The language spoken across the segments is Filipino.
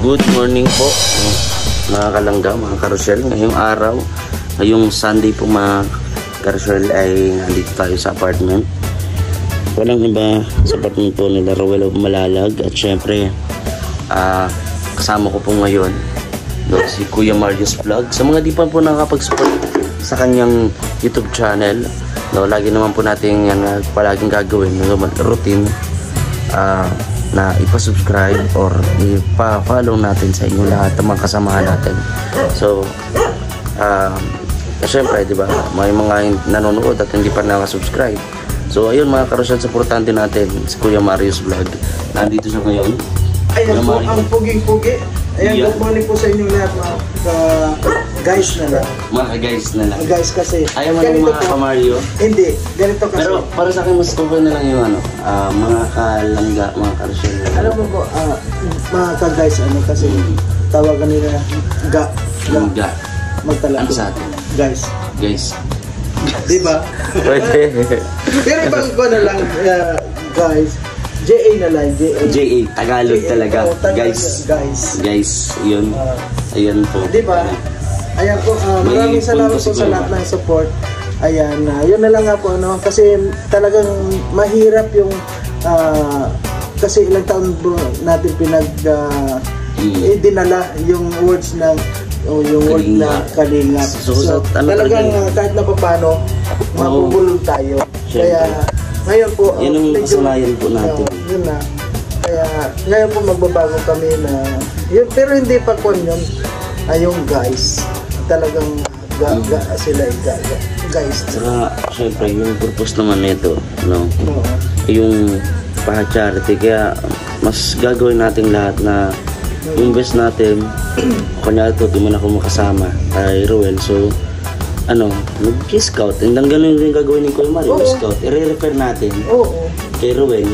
Good morning po mga kalangga, mga karusyel. Ngayong araw, ngayong Sunday po mga karusyel ay nandito tayo sa apartment. Walang iba sa apartment po nila Rowell of Malalag. At syempre kasama ko po ngayon si Kuya Mario's Vlog. Sa mga di pa po nakakapag-support sa kanyang YouTube channel, lagi naman po natin yan palaging gagawin routine na ipa-subscribe or ipa-follow natin sa inyo lahat ng mga kasamahan natin. So syempre diba, may mga nanonood at hindi pa nakasubscribe. So ayun mga karusyel, supportante natin si Kuya Mario's Vlog. Nandito siya ngayon. Ayan po ang puging-pugi. Ayan, good morning po sa inyo lahat mga guys na lang. Mga guys na lang. Guys kasi. Ayaw mo ng mga ka-Mario? Hindi, ganito kasi. Pero para sa akin mas okay na lang yung mga kalangga, mga karusyel. Alam mo po, mga ka-guys kasi tawagan nila ga. Magtala. Ano sa atin? Guys. Diba? Pwede. Pero ibang ko na lang, guys. JA na lang, JA, Tagalog talaga. Guys, yun. Ayan po. Diba? Ayan po, maraming salamat po sa lahat ng support. Ayan, yun na lang nga po, kasi talagang mahirap yung, kasi ilang taon po natin dinala yung words ng, yung word na kalingap. So talagang kahit na paano, mabubulol tayo. Kaya, ngayon po, yun ang kasanayan po natin. Yun na. Kaya ngayon po magbabago kami na yun, pero hindi pa kon yun. Yung guys, talagang sila guys. Saka syempre yung purpose naman nito, yung pa-charity, kaya mas gagawin natin lahat na invest natin. Kanya ito, di man ako makasama kay Rowell, so mag-scout. And ang ganun yung gagawin ni Kuya Mario, scout. I-refer natin kay Rowell,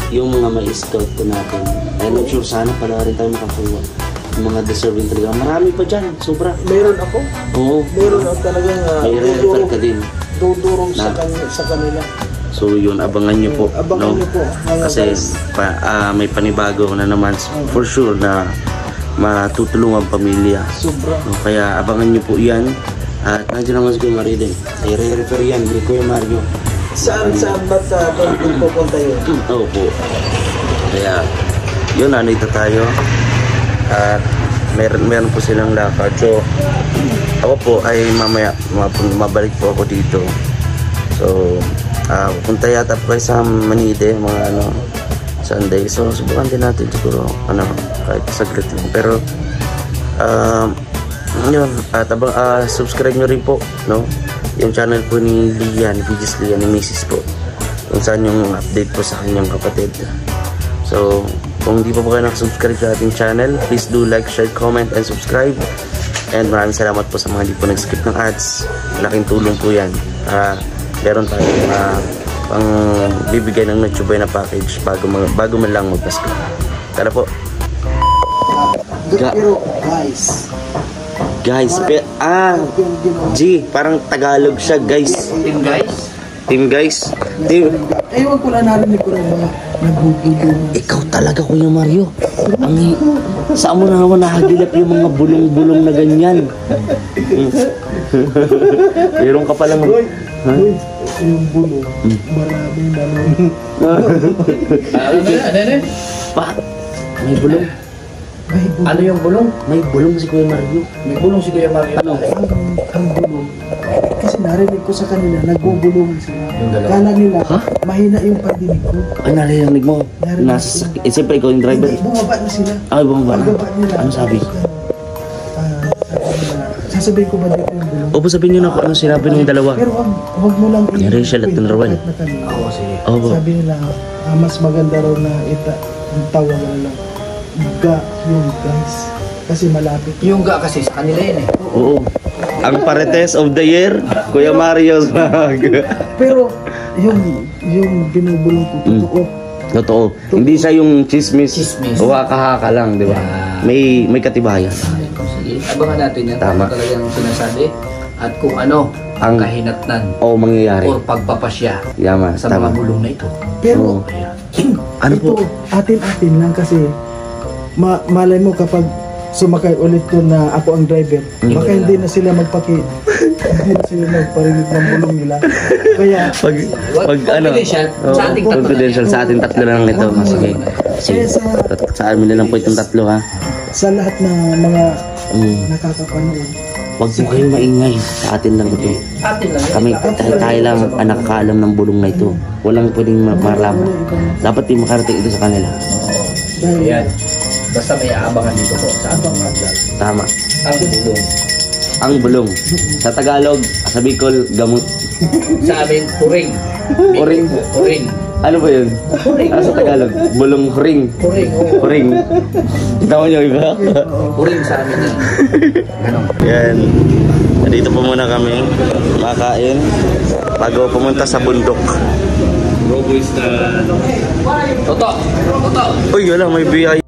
yung mga may scout po natin. And I'm sure sana pala rin tayo makakuha. Yung mga deserving talaga. Marami pa dyan, sobra. Meron ako? Oo. Meron ako talagang i-refer ka din. Dudurong sa kanila. So yun, abangan nyo po. Abangan nyo po. Kasi may panibago na naman for sure na matutulungan pamilya. Sobra. Kaya abangan nyo po yan. At nandiyan naman si Kuya Mario din. I-refer yan ni Kuya Mario. Saan ba't doon pupunta yun? Oo po. Kaya yun, nandito tayo. At meron po silang lakad. So ako po ay mamaya mabalik po ako dito. So pupunta yata po kayo sa Manide mga Sunday. So subukan din natin siguro kahit saglit lang. Pero yun, at subscribe nyo rin po yung channel po ni Lian, ni PG's Lian, ni Mrs. po, kung saan yung update po sa kanyang kapatid. So kung hindi pa po kayo nakasubscribe sa ating channel, please do like, share, comment, and subscribe. And maraming salamat po sa mga hindi po nag-skip ng ads. Malaking tulong po yan para meron tayong pang bibigay ng Nutubay na package bago man lang magpasko. Tara po. Pero guys, G, parang Tagalog siya, guys. Team guys. Ewan ko na narinig ko rin mga nagbubulong. Ikaw talaga, Kuya Mario. Saan mo na naman nahagilap yung mga bulong-bulong na ganyan? Meron ka palang yung bulong, maraming Pa, may bulong. Ano yung bulong? May bulong si Kuya Mario. May bulong si Kuya Mario. Ang bulong. Kasi narinig ko sa kanila, nagbubulong sila. Kala nila, mahina yung pagdinig ko. Narinig mo? Siyempre ikaw yung driver. Hindi, bumaba na sila. Bumaba na. Ano sabi? Sasabihin ko ba dito yung bulong? Opo, sabihin nyo na kung ano sinabi ng dalawa. Pero wag mo lang yung Rachel at Rowell. Sige. Sabi nila, mas maganda raw na ang tawag lang. Yung guys. Kasi malapit. Yung kasi sa kanila yun Oo. Ang Parites of the Year, Kuya Mario's Vlog. Pero yung binubulong ko, Totoo. Hindi siya yung chismis. Haka-haka lang, di ba? May katibayan. Sige, abangan natin yan. Tama. Talagang sinasabi. At kung ano ang kahinatnan mangyayari o pagpapasya sa tama. mga bulong na ito. Pero ano ito, po? atin-atin lang kasi malay mo kapag sumakay ulit ko na ako ang driver, baka hindi na sila hindi na sila magparinig ng bulong nila. Kaya Pag ano, Confidential, sa ating tatlo. confidential sa ating tatlo lang ito. Sige. Sige. Sa amin na lang po itong tatlo ha. sa lahat ng mga nakakapanood, Huwag po kayong maingay. Sa atin lang ito. Atin lang yan. Kami, tayo lang ang nakakaalam ng bulong na ito. Walang pwedeng malaman. Dapat yung makarating ito sa kanila. dahil Ayan. Basta may aabangan dito po sa ating mga vlog. Tama. Ang bulong. Ang bulong. Sa Tagalog, sa Bicol, gamot. Sa amin, huring. Huring. Huring. Ano ba yun? Sa Tagalog, bulong huring. Huring. Oo. Huring. Tama niyo iba? Huring sa amin yan. Ano? Yan. Dito po muna kami makain bago pumunta sa bundok. Toto. Toto. Uy, wala, may BI.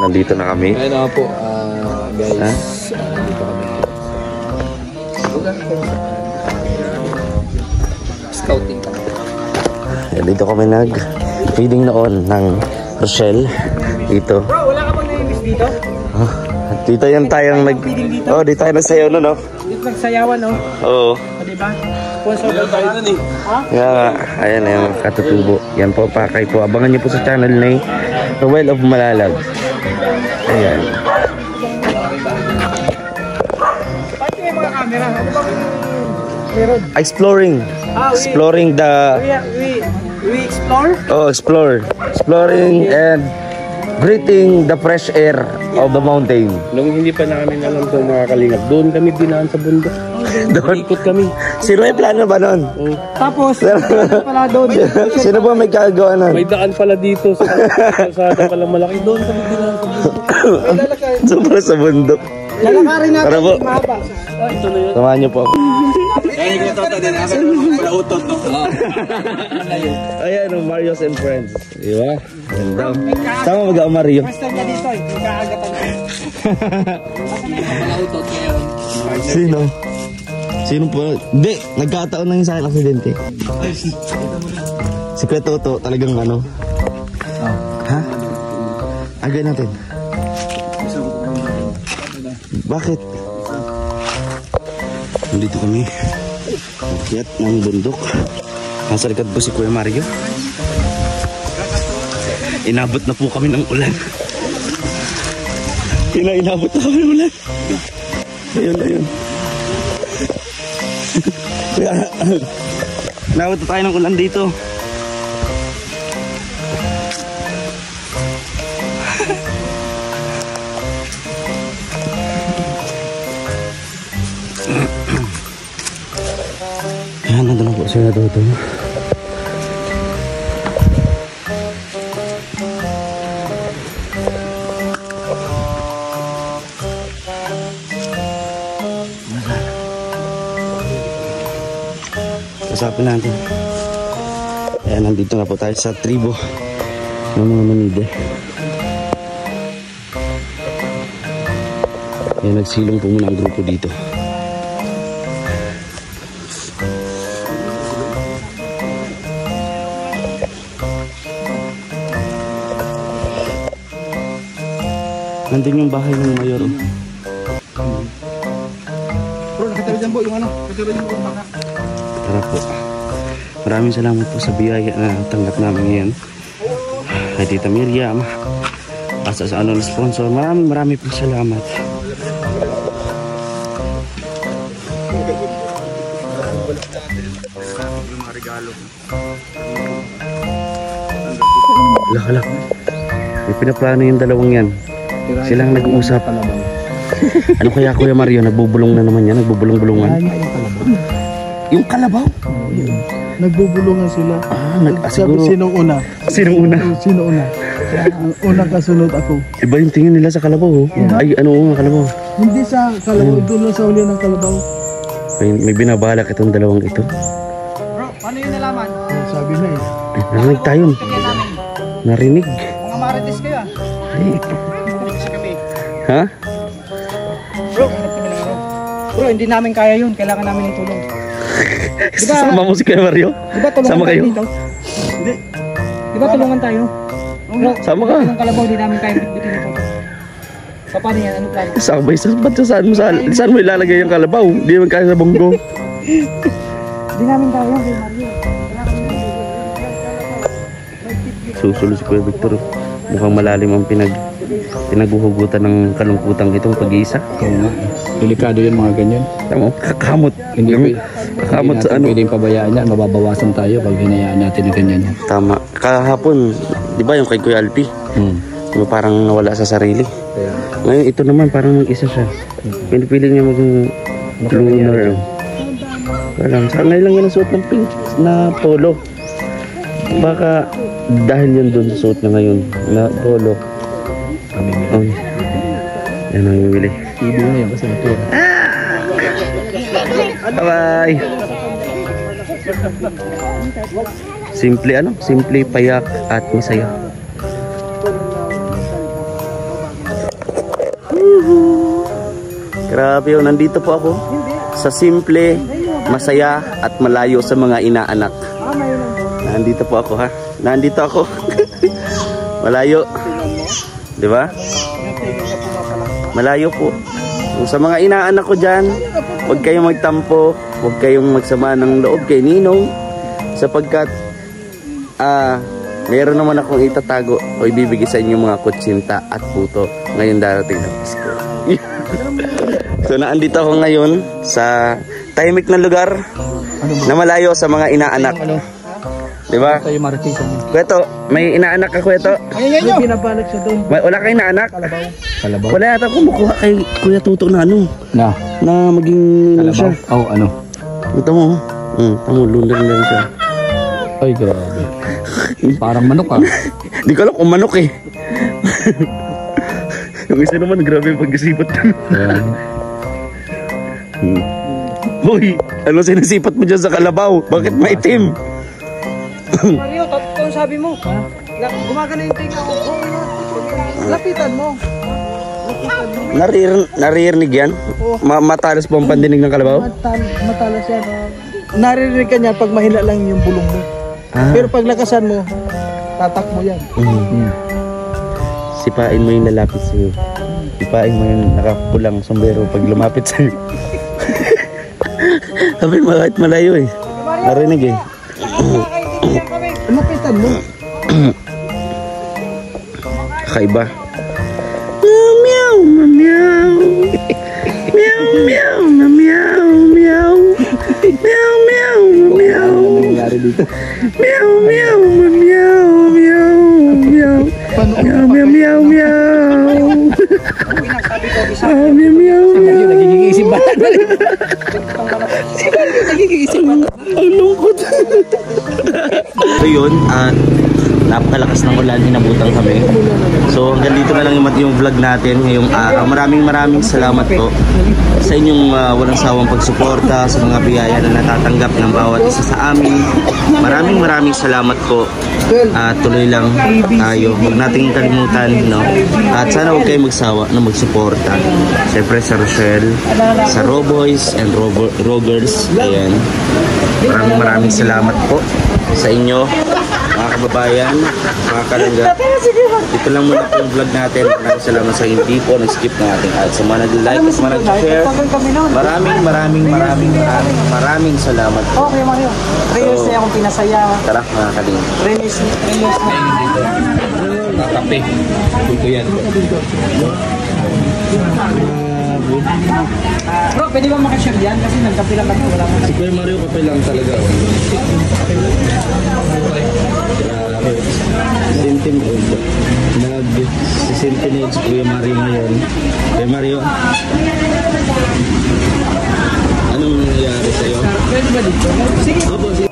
nandito na kami. Ayun na po, guys. Ha? Dito kami. Lugar ko. Scouting kami. Ayan, dito kami nag-feeding noon ng Rochelle. Dito. Bro, wala ka bang naiinis dito? Dito yan tayong Oh, dito tayo nagsayaw nun, no? Dito nagsayawan, no? Oo. O, diba? Sponsor tayo nun eh. Ha? Nga nga. Ayan, ayan, katutubo. Yan po, pakay po. Abangan niyo po sa channel na The Well of Malalag. Ayan. Pati yung mga camera. Ano bang meron? Exploring. Exploring the... We explore? Oh, explore. Exploring and breathing the fresh air of the mountain. Nung hindi pa namin alam kung mga kalingap, doon kami dinaan sa bundok. Doon. Ikot kami. Sino may plano ba nun? Tapos, pala doon. Sino ba may kagawa nun? May daan pala dito sa kalsada pala malaki. Doon kami dinaan sa bundok. Sobra sa bundok. Lalakarin natin. Tara po. Mahaba. Ito na yun. Samahan niyo po ako. Ayan, Mario's and Friends. Diba? Ganda. Sama mag-a Mario. First time niya dito eh. Nagkaagatan ko. Malautot ngayon. Sino? Sino po? Hindi, nagkataon na yung sa akin aksidente. Si Kuya Toto, talagang ano? Ha? Agay natin. Bakit? Nandito kami. Akyat ng bundok. Nasa likod po si Kuya Mario. Inabot na po kami ng ulan. Inabot na kami ng ulan. Ayun, ayun. Inabot na tayo ng ulan dito. Ayan, nandun na po siya dito. Kasapin natin. Ayan, nandito na po tayo sa tribo ng mga Manide. Ayan, nagsilong po muna ang grupo dito. Nandun yung bahay ng mayor. Bro, nakatabi dyan po yung ano. Nakatabi dyan po yung baka. Tara po. Maraming salamat po sa biyaya na tanggap namin ngayon. Kay Tita Miriam. Asa sa ano na sponsor. Maraming po salamat. Lak. May pinaplano yung dalawang yan. Silang nag-uusap. Ano kaya Kuya Mario? Nagbubulong na naman yan. Nagbubulong-bulungan. Yung kalabaw? Nagbubulungan sila. Siguro. Sinong una? Sinong una? Sino una? Ang unang kasunod ako. Iba yung tingin nila sa kalabaw. Ay, ano nga kalabaw? Hindi sa kalabaw. Doon lang sa uli ng kalabaw. May binabalak itong dalawang ito. Bro, paano yun nalaman? Sabi na eh. Ay, narinig tayo. Narinig. Mga marites kayo ah. Ay. Ha? Bro, hindi namin kaya yun. Kailangan namin ng tulong. Diba, sama mo si Kuya Mario? Diba tulungan sama kayo? Dito? Hindi. Diba tulungan tayo? Bro, sama ka. ng kalabaw, di namin kaya bitbitin ito. Paano yan? Ano plano? Sabay, saan mo ilalagay yung kalabaw? Hindi naman kaya sa bonggo. Di namin kaya yun kay Mario. Susunod si Kuya Victor. Mukhang malalim ang pinaguhugutan ng kalungkutan itong pag-iisa. Oo nga. Delikado yun mga ganyan. Tama, kakamot. Hindi Kakamot sa ano. pwedeng pabayaan yan. Mababawasan tayo pag hinayaan natin ng ganyan. Tama. Kahapon, di ba yung kay Kuya Alpi? Diba parang nawala sa sarili. Kaya, Ngayon ito naman parang mag-isa siya. Pinipili niya mag-lunar. Sa ngayon lang yan ang suot ng pink na polo. Baka dahil yan doon sa suot niya ngayon na polo. Yan ang bibili. TV na yan kasi natira. Bye-bye! Simple payak at masaya. Grabe yun, nandito po ako sa simple, masaya at malayo sa mga inaanak. Nandito po ako ha. Nandito ako. Malayo. Di ba? Malayo po. Kung sa mga inaanak ko dyan, huwag kayong magtampo, huwag kayong magsama ng loob kay Ninong. Sapagkat, meron naman akong itatago o ibibigay sa inyo mga kutsinta at puto ngayon darating na Pasko. So naandito ako ngayon sa tahimik na lugar na malayo sa mga inaanak. Diba? Kweto, may inaanak ka, Kweto? May pinapalag siya doon. Wala kang inaanak? Kalabaw. Wala yata kumukuha kay Kuya Tuto na ano? Na? Na maging ano siya? Oh, ano? Ito mo. Tamo, lunder lang siya. Ay, grabe. Parang manok ah. Di ko alam kung manok eh. Yung isa naman, grabe yung pag-isipat ko. Hoy, ano sinasipat mo dyan sa kalabaw? Bakit maitim? Mario, kung sabi mo, gumagana yung tinga ko. Lapitan mo. Naririnig yan? Matalas po ang pandinig ng kalabaw? Matalas yan. Naririnig ka niya pag mahina lang yung bulong mo. Pero pag lakasan mo, tatakbo yan. Sipain mo yung lalapit sa'yo. Sipain mo yung nakapulang sombrero pag lumapit sa'yo. Sabi, kahit malayo eh. Narinig eh. Lapitan mo. Kakaiba. Meow, meow, meow. Meow, meow, meow, meow. Meow, meow, meow. Meow, meow, meow, meow, meow. Meow, meow, meow, meow. Meow, meow, meow. Nagiging ba? Nagiging ba? Ang lungkot. So yun, napakalakas ng ulan, hinabutan kami. So hanggang dito na lang yung vlog natin ngayong araw. Maraming salamat po sa inyong walang sawang pagsuporta, sa mga biyaya na natatanggap ng bawat isa sa amin. Maraming salamat po. Tuloy lang tayo, huwag nating kalimutan, no? At sana huwag kayo magsawa na magsuporta. Siyempre sa Rochelle, sa Roboys and Rogers. Ayan. Maraming salamat po sa inyo, mga kababayan, mga kalangga. Ito lang muna po yung vlog natin. Maraming salamat sa hindi po nag-skip ng ating ads. Sa mga nag-like at mga nag-share, maraming salamat po. Okay, Mario. 3 years na akong pinasaya. Tara, mga kalingga. 3 years na. Kape. Puto yan. Bro, pwede ba makashare yan? Kasi nagkape lang kami. Wala Si Kuya Mario, kape lang talaga. Nag-sentinage Kuya Mario ngayon. Kuya Mario, anong nangyayari sa'yo? Pwede ba dito? Sige. Opo, sige.